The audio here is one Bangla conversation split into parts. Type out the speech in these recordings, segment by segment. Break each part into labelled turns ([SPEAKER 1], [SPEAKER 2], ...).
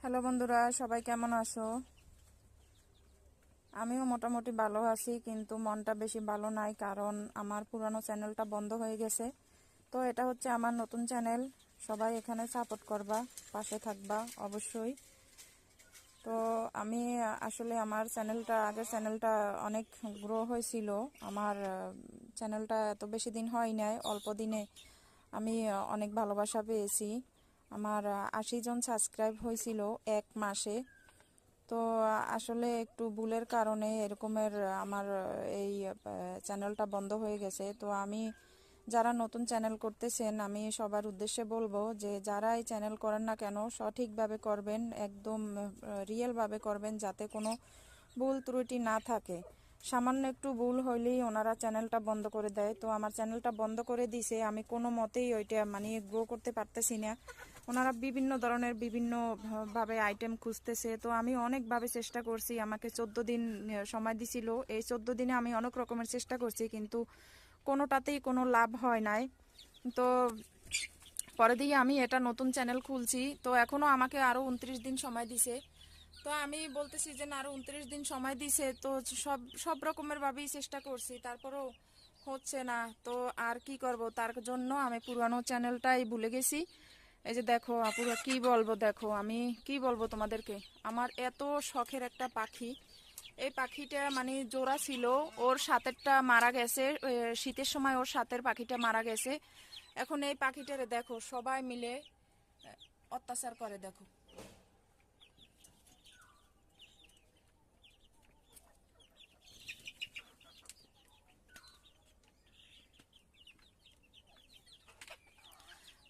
[SPEAKER 1] হ্যালো বন্ধুরা, সবাই কেমন আছো? আমিও মোটামুটি ভালো আছি, কিন্তু মনটা বেশি ভালো নাই, কারণ আমার পুরানো চ্যানেলটা বন্ধ হয়ে গেছে। তো এটা হচ্ছে আমার নতুন চ্যানেল। সবাই এখানে সাপোর্ট করবা, পাশে থাকবা অবশ্যই। তো আমি আসলে আমার চ্যানেলটা, আগের চ্যানেলটা অনেক গ্রো হয়েছিল। আমার চ্যানেলটা এত বেশি দিন হয় নাই, অল্প দিনে আমি অনেক ভালোবাসা পেয়েছি। আমার 80 জন সাবস্ক্রাইব হয়েছিল এক মাসে। তো আসলে একটু ভুলের কারণে এরকমের আমার এই চ্যানেলটা বন্ধ হয়ে গেছে। তো আমি, যারা নতুন চ্যানেল করতেছেন, আমি সবার উদ্দেশ্যে বলবো যে যারা এই চ্যানেল করেন না কেন, সঠিকভাবে করবেন, একদম রিয়েলভাবে করবেন, যাতে কোনো ভুল ত্রুটি না থাকে। সামান্য একটু ভুল হইলেই ওনারা চ্যানেলটা বন্ধ করে দেয়। তো আমার চ্যানেলটা বন্ধ করে দিছে, আমি কোনো মতেই ওইটা গ্রো করতে পারতেছি না। ওনারা বিভিন্ন ধরনের বিভিন্ন ভাবে আইটেম খুঁজতেছে। তো আমি অনেকভাবে চেষ্টা করছি, আমাকে 14 দিন সময় দিছিল। এই 14 দিনে আমি অনেক রকমের চেষ্টা করছি, কিন্তু কোনোটাতেই কোনো লাভ হয় নাই। তো পরে দিয়ে আমি এটা নতুন চ্যানেল খুলছি। তো এখনও আমাকে আরও 29 দিন সময় দিছে। তো আমি বলতেছি যে না, আরও 29 দিন সময় দিছে, তো সব সব রকমের ভাবেই চেষ্টা করছি, তারপরেও হচ্ছে না। তো আর কি করব, তার জন্য আমি পুরানো চ্যানেলটাই ভুলে গেছি। এই যে দেখো আপুরা, কি বলবো, দেখো আমি কি বলবো তোমাদেরকে। আমার এত শখের একটা পাখি, এই পাখিটা জোড়া ছিল, ওর সাথেরটা মারা গেছে। শীতের সময় ওর সাথের পাখিটা মারা গেছে। এখন এই পাখিটারে দেখো সবাই মিলে অত্যাচার করে, দেখো।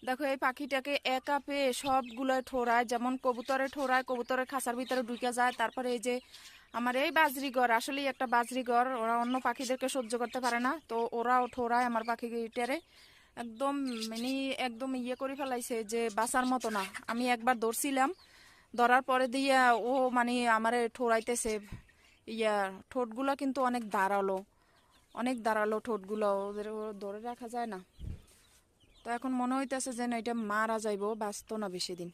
[SPEAKER 1] দেখো এই পাখিটাকে একা পেয়ে সবগুলো ঠোরায়, যেমন কবুতরে ঠোরায়, কবুতরের খাঁচার ভিতরে ঢুকে যায়। তারপরে এই যে আমার এই বাজরিগর, আসলেই একটা বাজরিগর, ওরা অন্য পাখিদেরকে সহ্য করতে পারে না, তো ওরাও ঠোরায় আমার পাখিটারে। একদম মানে একদম ইয়ে করে ফেলাইছে, যে বাঁচার মতো না। আমি একবার ধরছিলাম, ধরার পরে দিয়া ও আমারে ঠোরাইতেছে। ইয়া ঠোঁটগুলো কিন্তু অনেক ধারালো, অনেক ধারালো ঠোঁটগুলো, ওদের ধরে রাখা যায় না। তো এখন মনে হইতেছে যেন এটা মারা যাইব, বাঁচতো না বেশি দিন।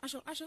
[SPEAKER 1] আসো আসো।